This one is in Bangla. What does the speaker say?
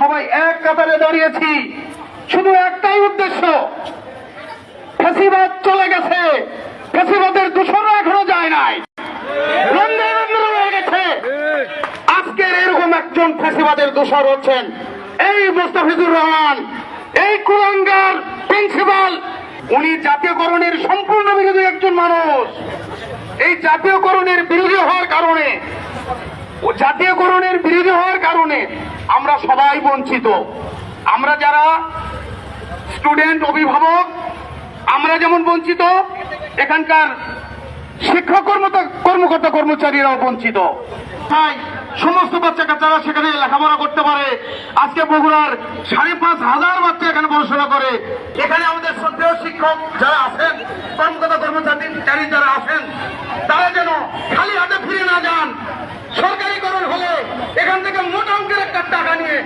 সবাই এক কাতারে দাঁড়িয়েছি শুধু একটাই উদ্দেশ্য, ফ্যাসিবাদ চলে গেছে, ফ্যাসিবাদের দূষণ এখনো যায় নাই, রয়ে গেছে। আজকের এরকম একজন ফ্যাসিবাদের দূষণ হচ্ছেন এই মোস্তাফিজুর রহমান, এই কুলাঙ্গার প্রিন্সিপাল। উনি জাতীয়করণের সম্পূর্ণ বিরোধী একজন মানুষ। এই জাতীয়করণের বিরোধী হওয়ার কারণে আমরা সবাই বঞ্চিত। আমরা যারা স্টুডেন্ট, অভিভাবক, আমরা যেমন বঞ্চিত, এখানকার শিক্ষক কর্মকর্তা কর্মচারীরাও বঞ্চিত। তাই সমস্ত বাচ্চা কাচ্চারা সেখানে লেখাপড়া করতে পারে। আজকে বগুড়ার 5,500 বাচ্চা এখানে পড়াশোনা করে। এখানে আমাদের শ্রদ্ধেয় শিক্ষক যারা আছেন, কর্মকর্তা কর্মচারী যারা আছেন, তারা যেন খালি হাতে ফিরে না যান। সরকারিকরণ হলে এখান থেকে মোটা অঙ্কের একটা টাকা নিয়ে